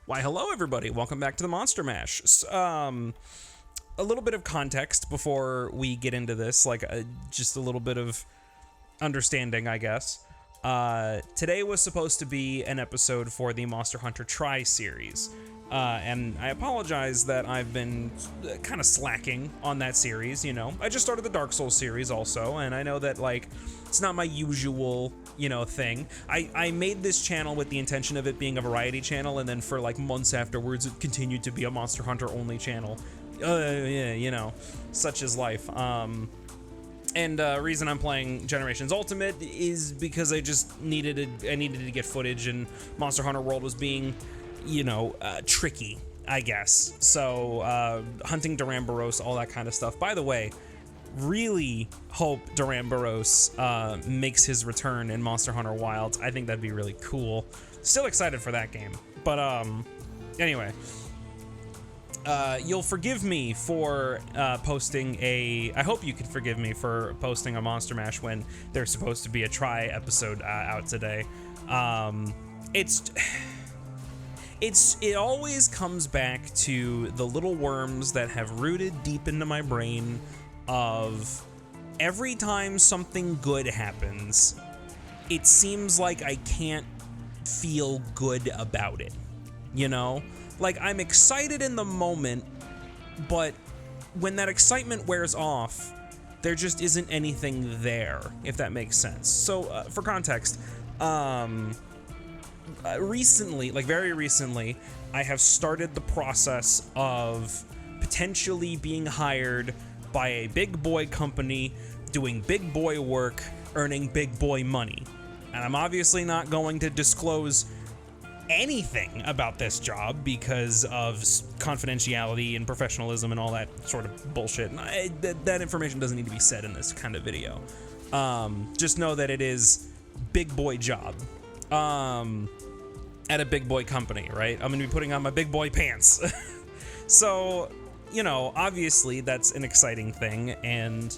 Why, hello, everybody. Welcome back to the Monster Mash. A little bit of context before we get into this, just a little bit of understanding, I guess. Today was supposed to be an episode for the MHTri series. And I apologize that I've been kind of slacking on that series, I just started the Dark Souls series also, and I know that, it's not my usual, thing. I made this channel with the intention of it being a variety channel, and then for, months afterwards, it continued to be a Monster Hunter only channel. Yeah, such is life. And reason I'm playing Generations Ultimate is because I just needed to get footage, and Monster Hunter World was being tricky, I guess. So, hunting Duramboros, all that kind of stuff. By the way, really hope Duramboros makes his return in Monster Hunter Wilds. I think that'd be really cool. Still excited for that game. But, anyway. You'll forgive me for posting I hope you can forgive me for posting a Monster Mash when there's supposed to be a Try episode out today. It always comes back to the little worms that have rooted deep into my brain of every time something good happens, it seems like I can't feel good about it, I'm excited in the moment, but when that excitement wears off, there just isn't anything there, if that makes sense. So, for context, recently, very recently, I have started the process of potentially being hired by a big boy company, doing big boy work, earning big boy money. And I'm obviously not going to disclose anything about this job because of confidentiality and professionalism and all that sort of bullshit. And that information doesn't need to be said in this kind of video. Just know that it is big boy job. At a big boy company, right? I'm gonna be putting on my big boy pants. So, obviously that's an exciting thing, and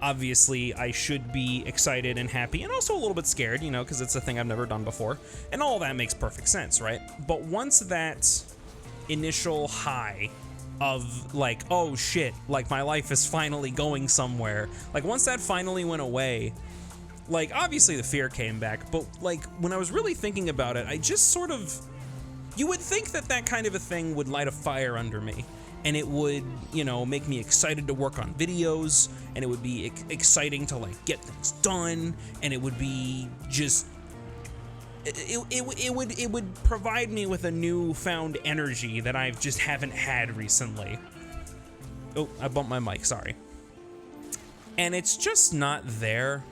obviously I should be excited and happy and also a little bit scared, because it's a thing I've never done before, and all that makes perfect sense, right? But once that initial high of oh shit, my life is finally going somewhere, once that finally went away, obviously the fear came back, but when I was really thinking about it, I just sort of, you would think that kind of a thing would light a fire under me, and it would, make me excited to work on videos, and it would be exciting to get things done, and it would be just, it would provide me with a newfound energy that I just haven't had recently. Oh, I bumped my mic, sorry. And it's just not there.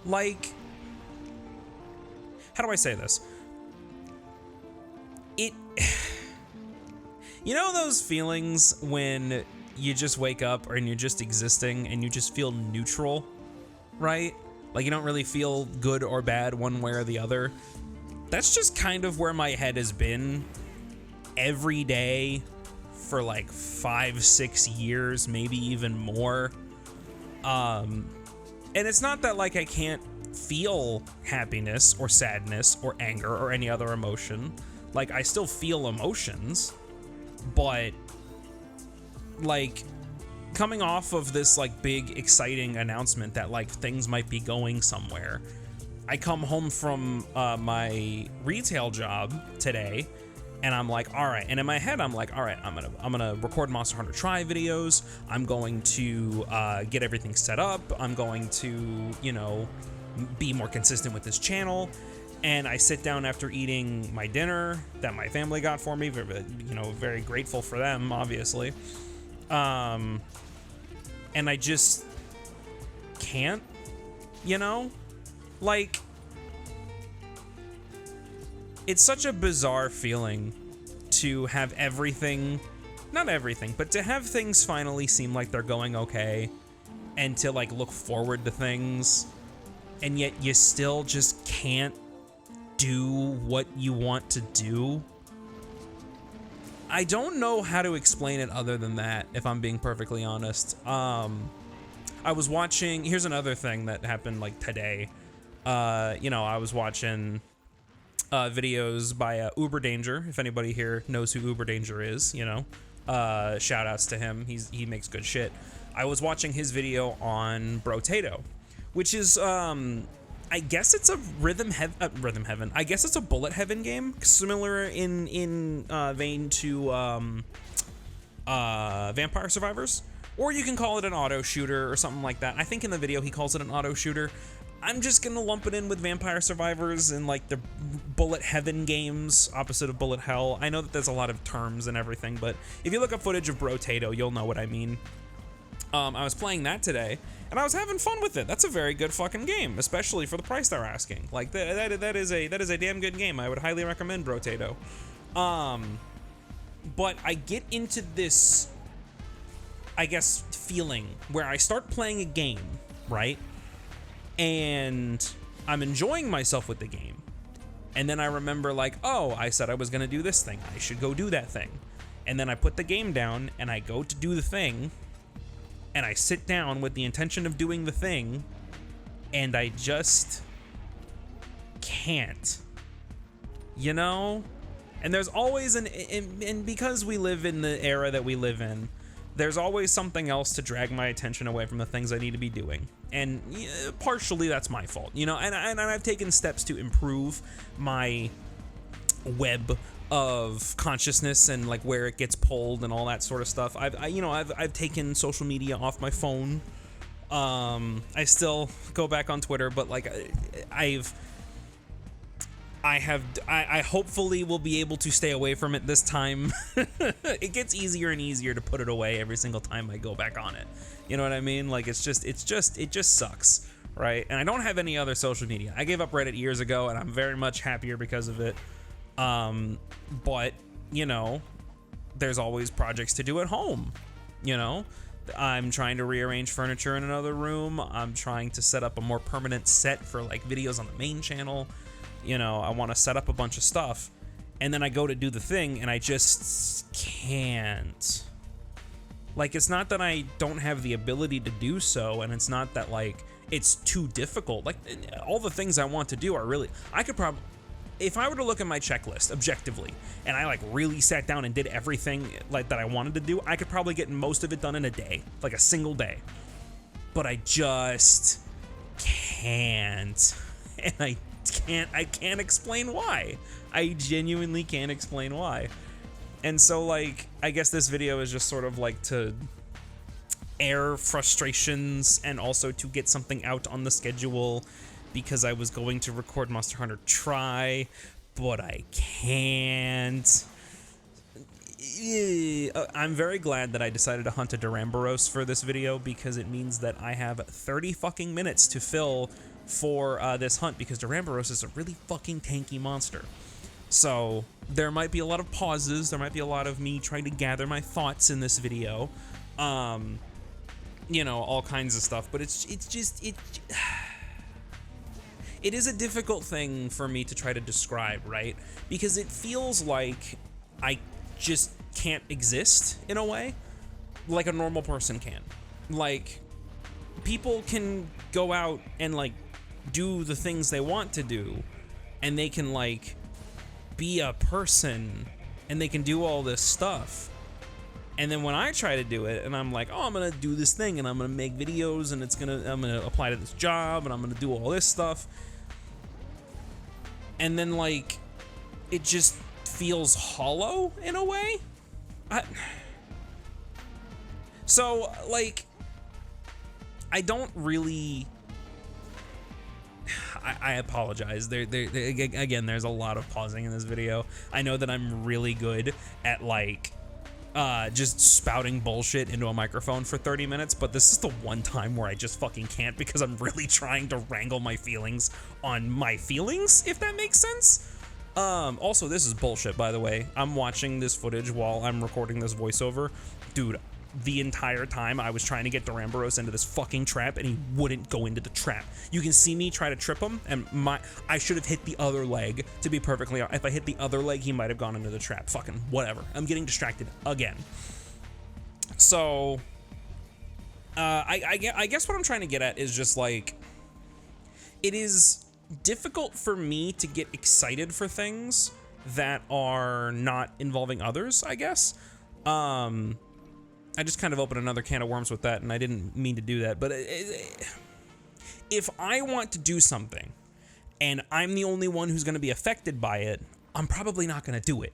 How do I say this? Those feelings when you just wake up and you're just existing and you just feel neutral, right? You don't really feel good or bad one way or the other. That's just kind of where my head has been every day for 5-6 years, maybe even more. And it's not that I can't feel happiness or sadness or anger or any other emotion. I still feel emotions, but coming off of this big exciting announcement that things might be going somewhere, I come home from my retail job today, and I'm all right. And in my head, I'm all right, I'm gonna record Monster Hunter Try videos. I'm going to get everything set up. I'm going to, be more consistent with this channel. And I sit down after eating my dinner that my family got for me. Very grateful for them, obviously. And I just can't, it's such a bizarre feeling to have everything, not everything, but to have things finally seem like they're going okay, and to look forward to things, and yet you still just can't do what you want to do. I don't know how to explain it other than that, if I'm being perfectly honest. I was watching, here's another thing that happened today. I was watching videos by Uber Danger. If anybody here knows who Uber Danger is, you know, shout outs to him. He makes good shit. I was watching his video on Brotato, which is I guess it's a rhythm heaven. I guess it's a bullet heaven game, similar in vein to Vampire Survivors, or you can call it an auto shooter or something like that. I think in the video he calls it an auto shooter. I'm just gonna lump it in with Vampire Survivors and like the bullet heaven games, opposite of bullet hell. I know that there's a lot of terms and everything, but if you look up footage of Brotato, you'll know what I mean. I was playing that today, and I was having fun with it. That's a very good fucking game, especially for the price they're asking. Like that is a damn good game. I would highly recommend Brotato. But I get into this, I guess, feeling where I start playing a game, right? And I'm enjoying myself with the game. And then I remember like, oh, I said I was gonna do this thing. I should go do that thing. And then I put the game down and I go to do the thing. And I sit down with the intention of doing the thing. And I just can't. You know? And there's always and because we live in the era that we live in, there's always something else to drag my attention away from the things I need to be doing. And partially that's my fault, you know, and I've taken steps to improve my web of consciousness and like where it gets pulled and all that sort of stuff. I've taken social media off my phone. I still go back on Twitter, but like I hopefully will be able to stay away from it this time. It gets easier and easier to put it away every single time I go back on it. You know what I mean? Like it just sucks, right? And I don't have any other social media. I gave up Reddit years ago, and I'm very much happier because of it. But you know, there's always projects to do at home. You know, I'm trying to rearrange furniture in another room. I'm trying to set up a more permanent set for like videos on the main channel. You know, I want to set up a bunch of stuff, and then I go to do the thing and I just can't. Like, it's not that I don't have the ability to do so, and it's not that like it's too difficult. Like, all the things I want to do are really, I could probably, if I were to look at my checklist objectively and I like really sat down and did everything like that I wanted to do, I could probably get most of it done in a day, like a single day. But I just can't. And I can't explain why. I genuinely can't explain why. And so like, I guess this video is just sort of like to air frustrations and also to get something out on the schedule, because I was going to record MonsterMashTri, but I can't. I'm very glad that I decided to hunt a Duramboros for this video, because it means that I have 30 fucking minutes to fill for this hunt, because Duramboros is a really fucking tanky monster. So there might be a lot of pauses, there might be a lot of me trying to gather my thoughts in this video, you know, all kinds of stuff, but it is a difficult thing for me to try to describe, right? Because it feels like I just can't exist in a way like a normal person can. Like, people can go out and like do the things they want to do, and they can like be a person, and they can do all this stuff. And then when I try to do it, and I'm like, oh, I'm gonna do this thing, and I'm gonna make videos, and I'm gonna apply to this job, and I'm gonna do all this stuff, and then like it just feels hollow in a way. So like, I don't really, I apologize. Again, there's a lot of pausing in this video. I know that I'm really good at like just spouting bullshit into a microphone for 30 minutes, but this is the one time where I just fucking can't, because I'm really trying to wrangle my feelings on my feelings, if that makes sense. Also, this is bullshit, by the way. I'm watching this footage while I'm recording this voiceover. Dude, the entire time I was trying to get Duramboros into this fucking trap, and he wouldn't go into the trap. You can see me try to trip him, and I should have hit the other leg, to be perfectly honest. If I hit the other leg, he might have gone into the trap. Fucking whatever. I'm getting distracted again. So, I guess what I'm trying to get at is just like, it is difficult for me to get excited for things that are not involving others, I guess. I just kind of opened another can of worms with that, and I didn't mean to do that. But if I want to do something and I'm the only one who's going to be affected by it, I'm probably not going to do it,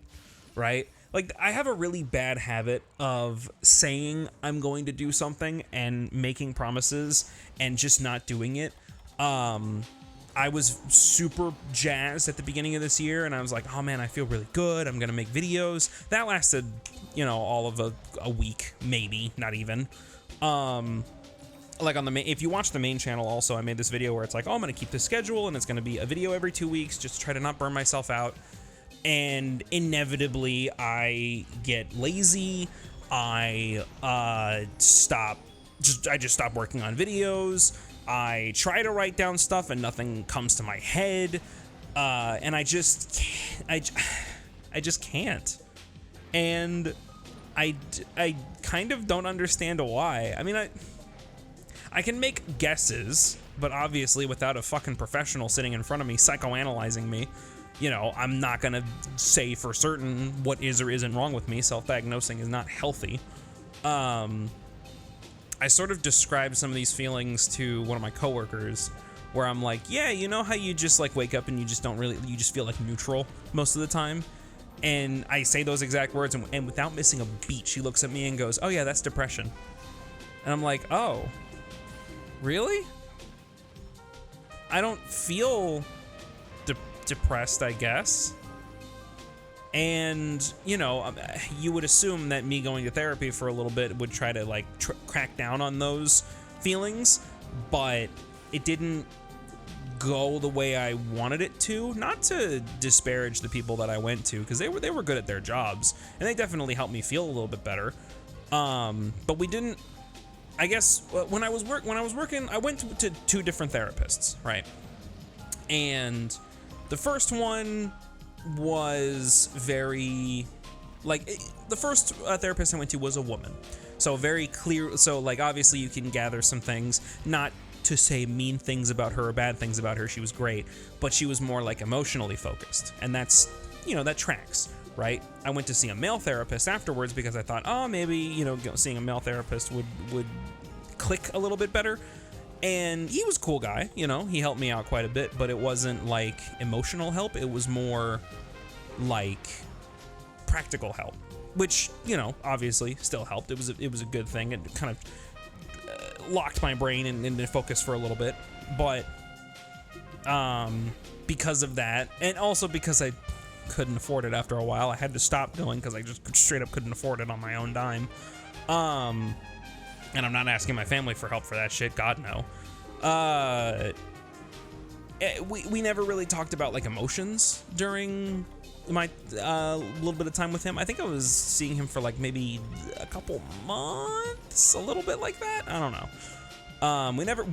right? Like, I have a really bad habit of saying I'm going to do something and making promises and just not doing it. I was super jazzed at the beginning of this year, and I was like, oh man, I feel really good. I'm going to make videos. That lasted, you know, all of a week, maybe, not even. Like on the main, if you watch the main channel also, I made this video where it's like, oh, I'm going to keep the schedule, and it's going to be a video every 2 weeks, just to try to not burn myself out. And inevitably, I get lazy. I just stop working on videos. I try to write down stuff and nothing comes to my head, and I just can't. And I kind of don't understand why. I mean, I can make guesses, but obviously without a fucking professional sitting in front of me psychoanalyzing me, you know, I'm not gonna say for certain what is or isn't wrong with me. Self-diagnosing is not healthy. I sort of described some of these feelings to one of my coworkers, where I'm like, yeah, you know how you just like wake up and you just feel like neutral most of the time? And I say those exact words, and without missing a beat, she looks at me and goes, oh yeah, that's depression. And I'm like, oh, really? I don't feel depressed, I guess. And, you know, you would assume that me going to therapy for a little bit would try to, like, crack down on those feelings, but it didn't go the way I wanted it to. Not to disparage the people that I went to, because they were good at their jobs, and they definitely helped me feel a little bit better. But we didn't, I guess, when I was working, I went to 2 different therapists, right? And the first one was very, like, the first therapist I went to was a woman, so very clear. So, like, obviously you can gather some things, not to say mean things about her or bad things about her. She was great, but she was more like emotionally focused, and that's, you know, that tracks, right? I went to see a male therapist afterwards because I thought, oh, maybe, you know, seeing a male therapist would click a little bit better. And he was a cool guy, you know, he helped me out quite a bit, but it wasn't like emotional help. It was more like practical help, which, you know, obviously still helped. It was a good thing. It kind of locked my brain into focus for a little bit, but because of that, and also because I couldn't afford it after a while, I had to stop going because I just straight up couldn't afford it on my own dime. And I'm not asking my family for help for that shit. God, no. We never really talked about, like, emotions during my little bit of time with him. I think I was seeing him for, like, maybe a couple months, a little bit like that. I don't know.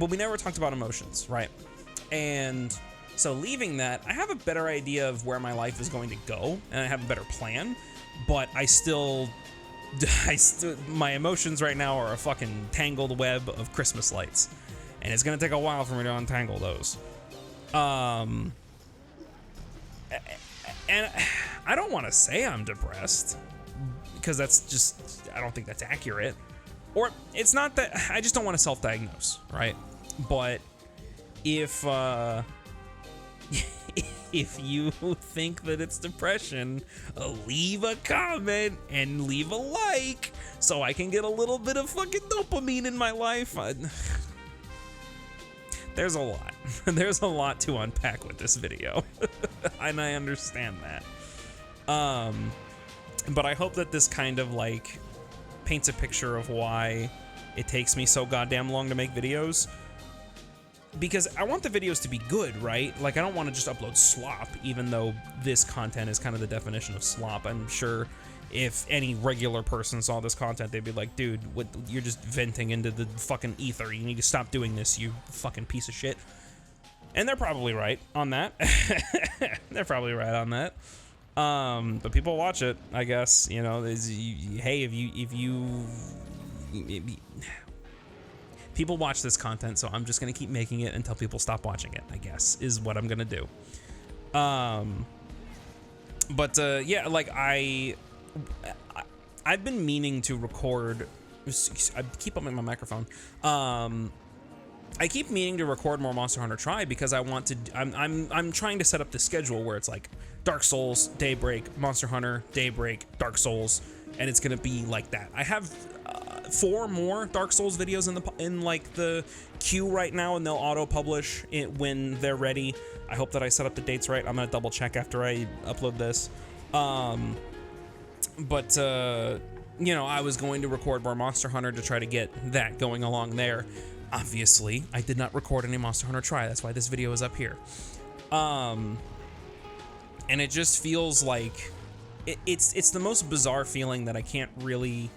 We never talked about emotions, right? And so leaving that, I have a better idea of where my life is going to go, and I have a better plan, but my emotions right now are a fucking tangled web of Christmas lights, and it's gonna take a while for me to untangle those. And I don't want to say I'm depressed, because that's just, I don't think that's accurate. Or it's not that, I just don't want to self-diagnose, right? But if if you think that it's depression, leave a comment and leave a like so I can get a little bit of fucking dopamine in my life. There's a lot. There's a lot to unpack with this video, and I understand that. But I hope that this kind of, like, paints a picture of why it takes me so goddamn long to make videos. Because I want the videos to be good, right? Like, I don't want to just upload slop, even though this content is kind of the definition of slop. I'm sure if any regular person saw this content, they'd be like, dude, what, you're just venting into the fucking ether. You need to stop doing this, you fucking piece of shit. And they're probably right on that. They're probably right on that. But people watch it, I guess. You know, hey, if you People watch this content, so I'm just gonna keep making it until people stop watching it, I guess, is what I'm gonna do. Yeah, like I've been meaning to record. I keep bumping my microphone. I keep meaning to record more Monster Hunter Tri because I want to. I'm trying to set up the schedule where it's like Dark Souls, Daybreak, Monster Hunter, Daybreak, Dark Souls, and it's gonna be like that. I have 4 more Dark Souls videos in like the queue right now, and they'll auto publish it when they're ready. I hope that I set up the dates right. I'm gonna double check after I upload this. You know, I was going to record more Monster Hunter to try to get that going along there. Obviously, I did not record any Monster Hunter Tri. That's why this video is up here. And it just feels like it's the most bizarre feeling that I can't really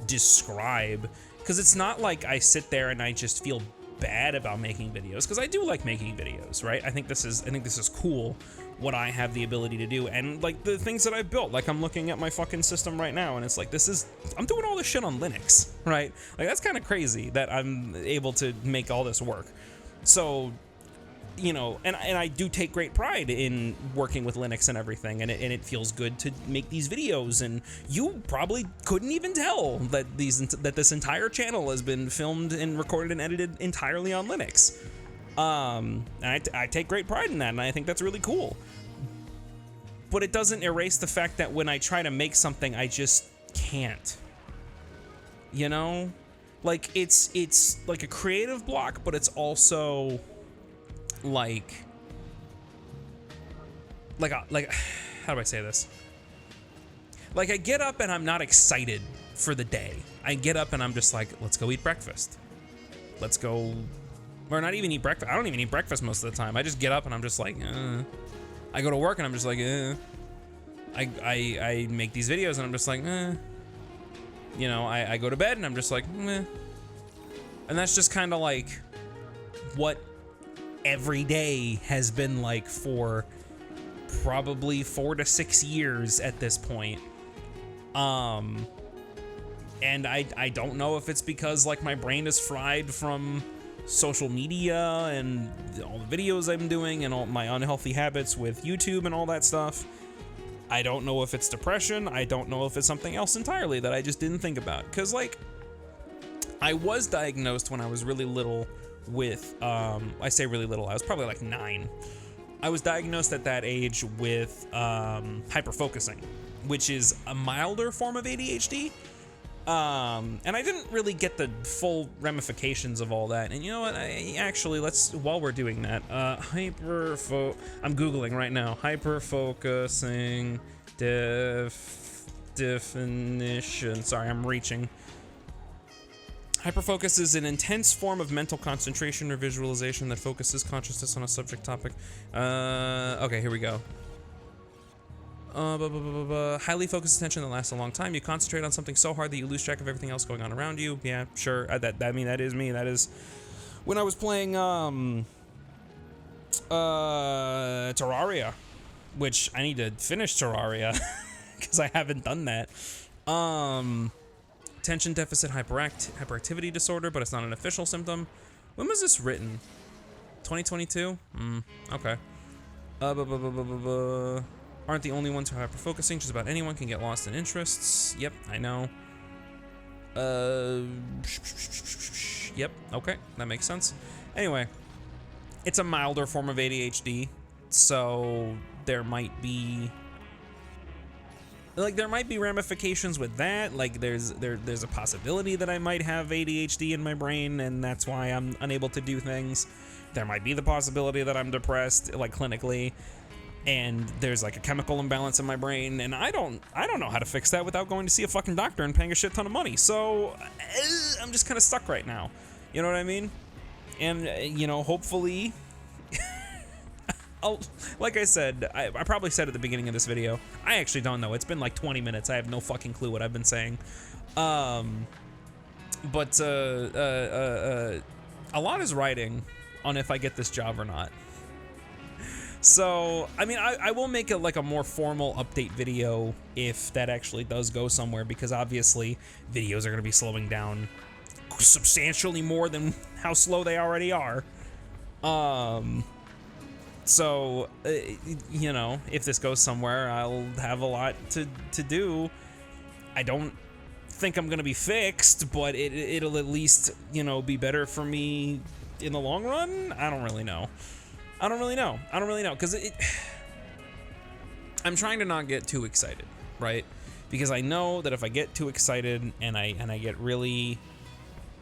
describe, because it's not like I sit there and I just feel bad about making videos, because I do like making videos, right? I think this is cool what I have the ability to do, and like the things that I've built. Like I'm looking at my fucking system right now, and it's like I'm doing all this shit on Linux, right? Like that's kind of crazy that I'm able to make all this work. So, you know, and I do take great pride in working with Linux and everything, and it feels good to make these videos. And you probably couldn't even tell that this entire channel has been filmed and recorded and edited entirely on Linux. And I take great pride in that, and I think that's really cool. But it doesn't erase the fact that when I try to make something, I just can't. You know, like it's like a creative block, but it's also like how do I say this? Like I get up and I'm not excited for the day. I get up and I'm just like, let's go eat breakfast. Let's go, or not even eat breakfast. I don't even eat breakfast most of the time. I just get up and I'm just like, I go to work and I'm just like, I make these videos and I'm just like, you know, I go to bed and I'm just like, and that's just kind of like what every day has been like for probably 4 to 6 years at this point. And I don't know if it's because like my brain is fried from social media and all the videos I'm doing and all my unhealthy habits with YouTube and all that stuff. I don't know if it's depression. I don't know if it's something else entirely that I just didn't think about. Because like I was diagnosed when I was really little with, I say really little, I was probably like 9. I was diagnosed at that age with hyperfocusing, which is a milder form of ADHD. And I didn't really get the full ramifications of all that. And you know what, while we're doing that, I'm Googling right now, hyperfocusing definition. Sorry, I'm reaching. Hyperfocus is an intense form of mental concentration or visualization that focuses consciousness on a subject topic. Okay, here we go. Highly focused attention that lasts a long time. You concentrate on something so hard that you lose track of everything else going on around you. Yeah, sure. I mean, that is me. That is when I was playing Terraria, which I need to finish Terraria because I haven't done that. Attention deficit hyperactivity disorder, but it's not an official symptom. When was this written? 2022? Okay. Aren't the only ones who are hyperfocusing. Just about anyone can get lost in interests. Yep, I know. Yep, okay, that makes sense. Anyway, it's a milder form of ADHD, so there might be ramifications with that. Like there's a possibility that I might have ADHD in my brain, and that's why I'm unable to do things. There might be the possibility that I'm depressed, like clinically, and there's like a chemical imbalance in my brain, and I don't know how to fix that without going to see a fucking doctor and paying a shit ton of money. So I'm just kind of stuck right now. You know what I mean? And you know, hopefully, like I said, I probably said at the beginning of this video, I actually don't know. It's been like 20 minutes. I have no fucking clue what I've been saying. A lot is riding on if I get this job or not. So, I mean, I will make a more formal update video if that actually does go somewhere, because obviously videos are going to be slowing down substantially more than how slow they already are. So, you know, if this goes somewhere, I'll have a lot to do. I don't think I'm gonna be fixed, but it'll at least, you know, be better for me in the long run. I don't really know. Because I'm trying to not get too excited, right? Because I know that if I get too excited and I get really,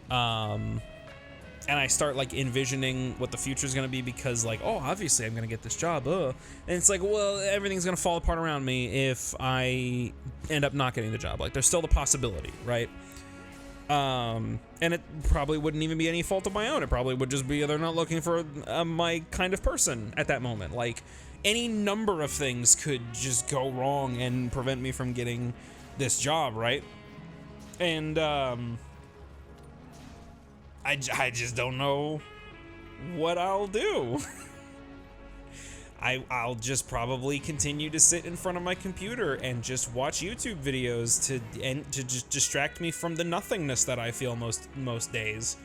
and I start like envisioning what the future is gonna be, because like, oh, obviously I'm gonna get this job, and it's like, well, everything's gonna fall apart around me if I end up not getting the job. Like, there's still the possibility, right? And it probably wouldn't even be any fault of my own. It probably would just be they're not looking for my kind of person at that moment. Like, any number of things could just go wrong and prevent me from getting this job, right? And I just don't know what I'll do. I'll just probably continue to sit in front of my computer and just watch YouTube videos to just distract me from the nothingness that I feel most days.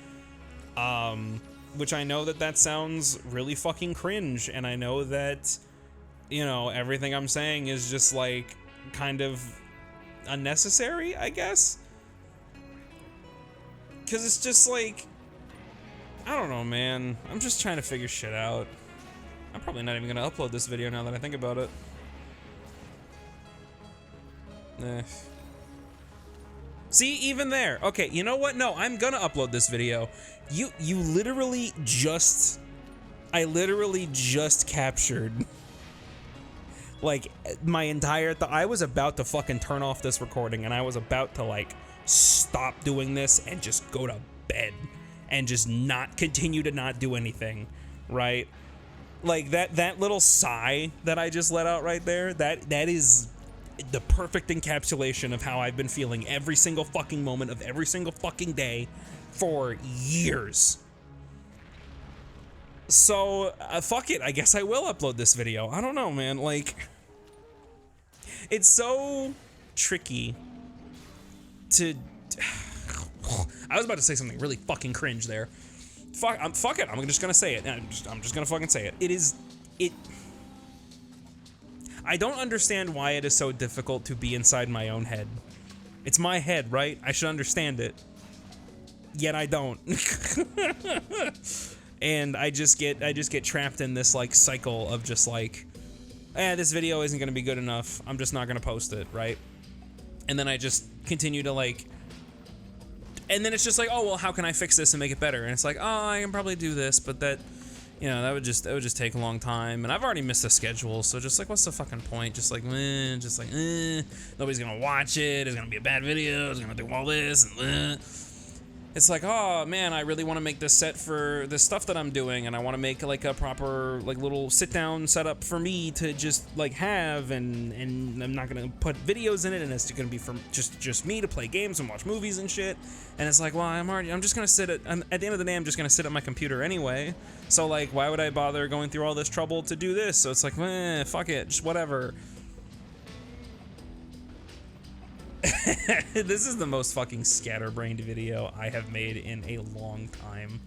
Which I know that sounds really fucking cringe, and I know that, you know, everything I'm saying is just like kind of unnecessary, I guess. Cause it's just like, I don't know, man. I'm just trying to figure shit out. I'm probably not even gonna upload this video now that I think about it. See, even there. Okay, you know what? No, I'm gonna upload this video. You literally just, I literally just captured like my entire I was about to fucking turn off this recording, and I was about to like stop doing this and just go to bed and just not continue to not do anything, right? Like that little sigh that I just let out right there, that is the perfect encapsulation of how I've been feeling every single fucking moment of every single fucking day for years. So, fuck it, I guess I will upload this video. I don't know, man, like, it's so tricky to, I was about to say something really fucking cringe there. Fuck it, I'm just gonna say it. I'm just gonna fucking say it. I don't understand why it is so difficult to be inside my own head. It's my head, right? I should understand it. Yet I don't. And I just get trapped in this like cycle of just like, this video isn't gonna be good enough. I'm just not gonna post it, right? And then I just continue to like, and then it's just like, oh, well, how can I fix this and make it better? And it's like, oh, I can probably do this, but that, you know, that would just take a long time, and I've already missed the schedule, so just like, what's the fucking point? Just like, nobody's gonna watch it. It's gonna be a bad video. It's gonna do all this and It's like, oh man, I really want to make this set for the stuff that I'm doing, and I want to make like a proper like little sit down setup for me to just like have, and I'm not gonna put videos in it, and it's gonna be for just me to play games and watch movies and shit. And it's like, well, I'm just gonna sit at the end of the day, I'm just gonna sit at my computer anyway. So like, why would I bother going through all this trouble to do this? So it's like, fuck it, just whatever. This is the most fucking scatterbrained video I have made in a long time.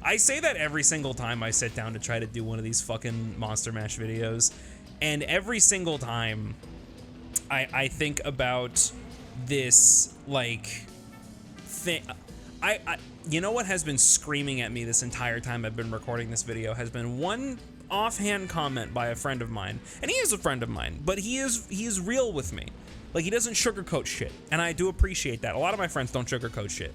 I say that every single time I sit down to try to do one of these fucking Monster Mash videos, and every single time I think about this like thing. You know what has been screaming at me this entire time I've been recording this video has been one offhand comment by a friend of mine, and he is a friend of mine, but he is real with me. Like, he doesn't sugarcoat shit, and I do appreciate that. A lot of my friends don't sugarcoat shit.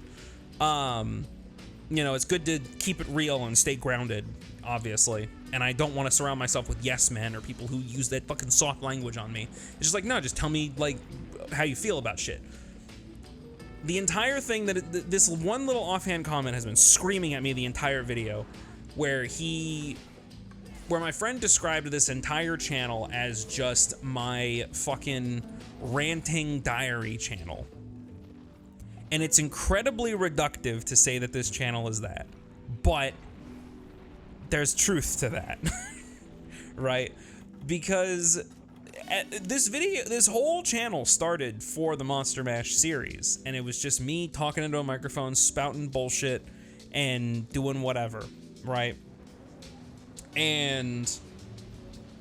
You know, it's good to keep it real and stay grounded, obviously, and I don't want to surround myself with yes men or people who use that fucking soft language on me. It's just like, no, just tell me, like, how you feel about shit. The entire thing this one little offhand comment has been screaming at me the entire video, where my friend described this entire channel as just my fucking ranting diary channel. And it's incredibly reductive to say that this channel is that, but there's truth to that, right? Because this whole channel started for the Monster Mash series, and it was just me talking into a microphone, spouting bullshit, and doing whatever, right? And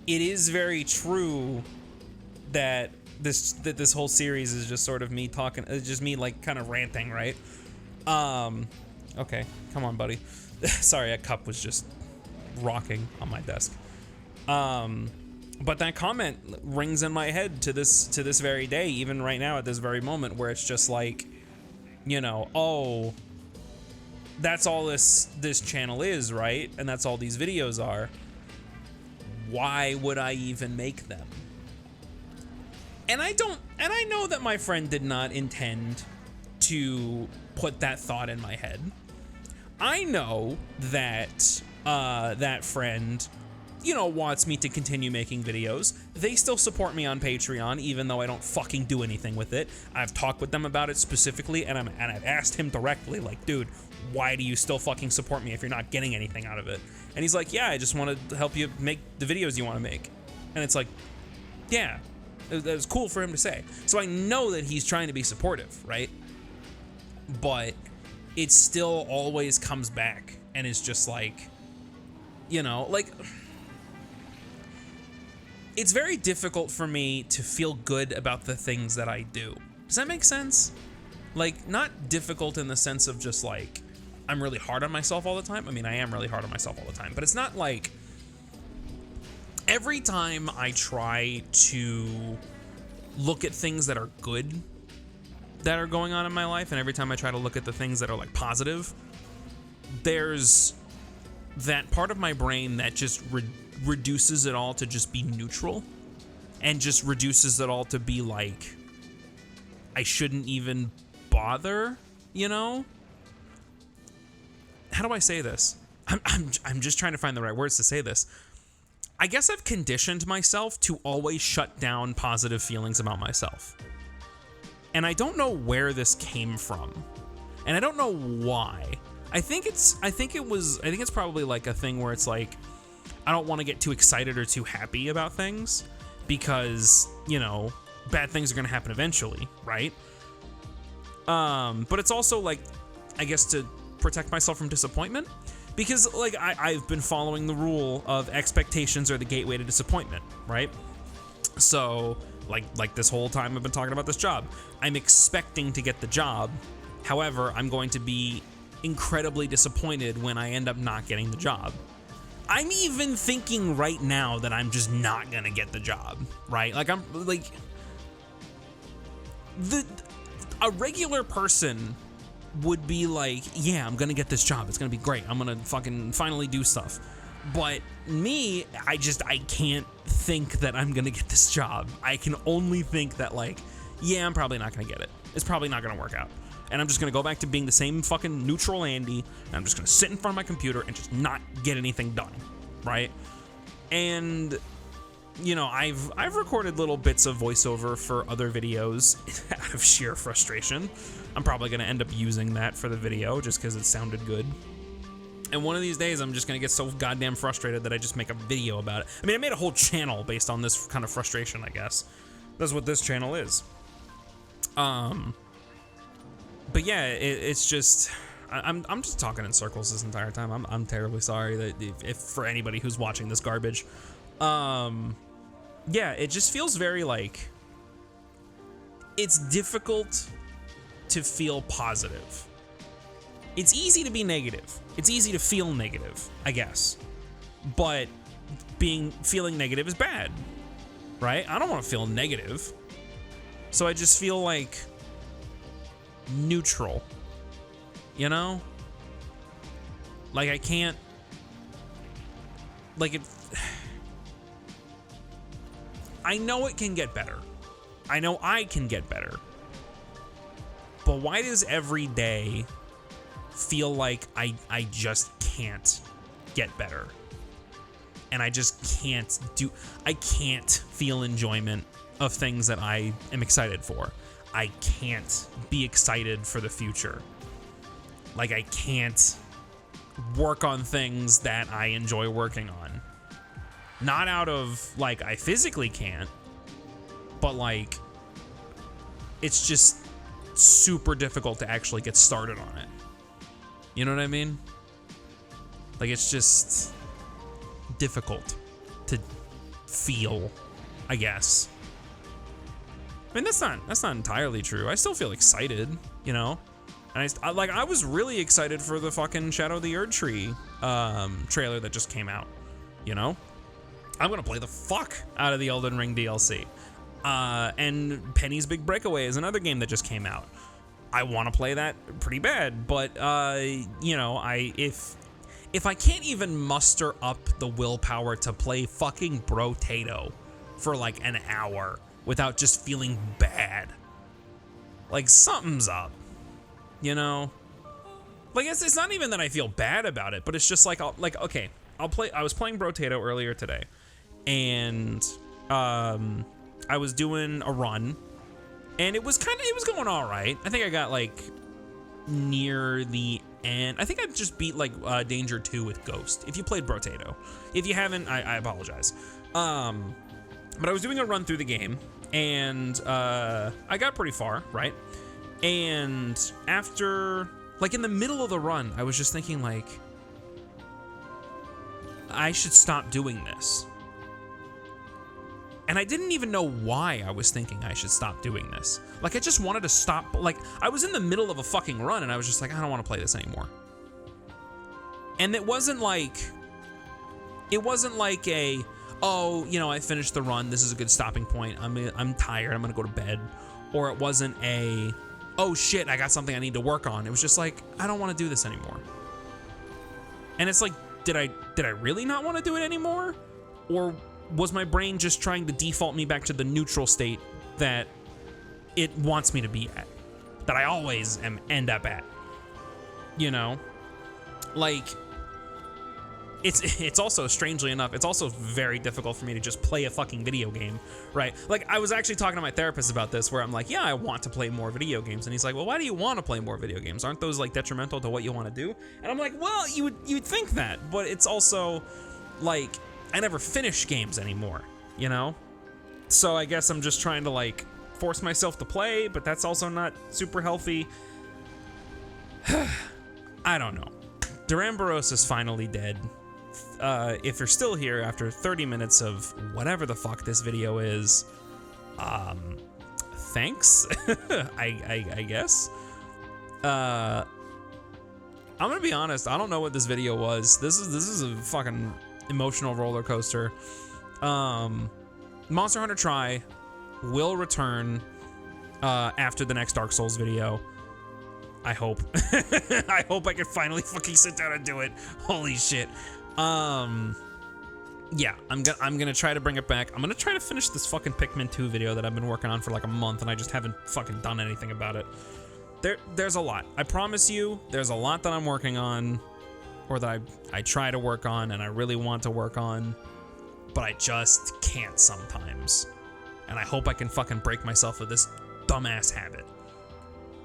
it is very true that this whole series is just sort of me talking, just me like kind of ranting, right? Okay, come on, buddy. Sorry, a cup was just rocking on my desk. But that comment rings in my head to this very day, even right now at this very moment, where it's just like, you know, oh, that's all this channel is, right? And that's all these videos are. Why would I even make them? And I know that my friend did not intend to put that thought in my head. I know that that friend, you know, wants me to continue making videos. They still support me on Patreon, even though I don't fucking do anything with it. I've talked with them about it specifically, and I've asked him directly, like, dude, why do you still fucking support me if you're not getting anything out of it? And he's like, yeah, I just want to help you make the videos you want to make. And it's like, yeah, that was cool for him to say. So I know that he's trying to be supportive, right? But it still always comes back and is just like, you know, like, it's very difficult for me to feel good about the things that I do. Does that make sense? Like, not difficult in the sense of just like, I'm really hard on myself all the time. I mean, I am really hard on myself all the time, but it's not like every time I try to look at things that are good that are going on in my life, and every time I try to look at the things that are like positive, there's that part of my brain that just reduces it all to just be neutral, and just reduces it all to be like, I shouldn't even bother, you know? How do I say this? I'm just trying to find the right words to say this. I guess I've conditioned myself to always shut down positive feelings about myself. And I don't know where this came from. And I don't know why. I think it's probably like a thing where it's like, I don't want to get too excited or too happy about things because, you know, bad things are going to happen eventually, right? But it's also like, I guess, to protect myself from disappointment, because like I've been following the rule of expectations are the gateway to disappointment, right? So like this whole time I've been talking about this job, I'm expecting to get the job. However, I'm going to be incredibly disappointed when I end up not getting the job. I'm even thinking right now that I'm just not gonna get the job, right? Like, I'm like, a regular person would be like, yeah, I'm gonna get this job, it's gonna be great, I'm gonna fucking finally do stuff. But me, I can't think that I'm gonna get this job. I can only think that, like, yeah, I'm probably not gonna get it. It's probably not gonna work out. And I'm just gonna go back to being the same fucking neutral Andy, and I'm just gonna sit in front of my computer and just not get anything done, right? And, you know, I've recorded little bits of voiceover for other videos out of sheer frustration. I'm probably gonna end up using that for the video just because it sounded good. And one of these days, I'm just gonna get so goddamn frustrated that I just make a video about it. I mean, I made a whole channel based on this kind of frustration, I guess. That's what this channel is. But yeah, it's just, I'm just talking in circles this entire time. I'm terribly sorry that if for anybody who's watching this garbage. Yeah, it just feels very like, it's difficult to feel positive. It's easy to be negative. It's easy to feel negative, I guess. But feeling negative is bad, right? I don't want to feel negative. So I just feel like neutral, you know? Like, I can't, like, I know it can get better. I know I can get better. But why does every day feel like I just can't get better? And I just can't feel enjoyment of things that I am excited for. I can't be excited for the future. Like, I can't work on things that I enjoy working on. Not out of, like, I physically can't, but like, it's just super difficult to actually get started on it. You know what I mean? Like, it's just difficult to feel, I guess. I mean, that's not entirely true. I still feel excited, you know? And I was really excited for the fucking Shadow of the MHTri trailer that just came out, you know? I'm gonna play the fuck out of the Elden Ring DLC. And Penny's Big Breakaway is another game that just came out. I want to play that pretty bad, but you know, if I can't even muster up the willpower to play fucking Brotato for like an hour without just feeling bad, like something's up, you know? Like it's not even that I feel bad about it, but it's just like okay, I was playing Brotato earlier today, and I was doing a run, and it was going all right. I think I got like near the end. I think I just beat like Danger 2 with Ghost. If you played Brotato, if you haven't, I apologize. But I was doing a run through the game, and I got pretty far, right? And after, like in the middle of the run, I was just thinking like, I should stop doing this. And I didn't even know why I was thinking I should stop doing this. Like, I just wanted to stop. Like, I was in the middle of a fucking run, and I was just like, I don't want to play this anymore. And it wasn't like a, oh, you know, I finished the run, this is a good stopping point, I'm tired, I'm gonna go to bed. Or it wasn't a, oh shit, I got something I need to work on. It was just like, I don't want to do this anymore. And it's like, did I really not want to do it anymore? Or was my brain just trying to default me back to the neutral state that it wants me to be at, that I always end up at, you know? Like, it's also, strangely enough, it's also very difficult for me to just play a fucking video game, right? Like, I was actually talking to my therapist about this, where I'm like, yeah, I want to play more video games, and he's like, well, why do you want to play more video games? Aren't those like detrimental to what you want to do? And I'm like, well, you'd think that, but it's also like, I never finish games anymore, you know? So I guess I'm just trying to like force myself to play, but that's also not super healthy. I don't know. Duran Barros is finally dead. If you're still here after 30 minutes of whatever the fuck this video is, thanks, I guess. I'm gonna be honest, I don't know what this video was. This is a fucking emotional roller coaster. Monster Hunter Tri will return after the next Dark Souls video. I hope. I hope I can finally fucking sit down and do it. Holy shit. Yeah, I'm gonna try to bring it back. I'm gonna try to finish this fucking Pikmin 2 video that I've been working on for like a month, and I just haven't fucking done anything about it. There's a lot. I promise you, there's a lot that I'm working on, or that I try to work on, and I really want to work on, but I just can't sometimes. And I hope I can fucking break myself of this dumbass habit.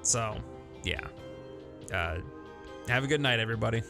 So, yeah. Have a good night, everybody.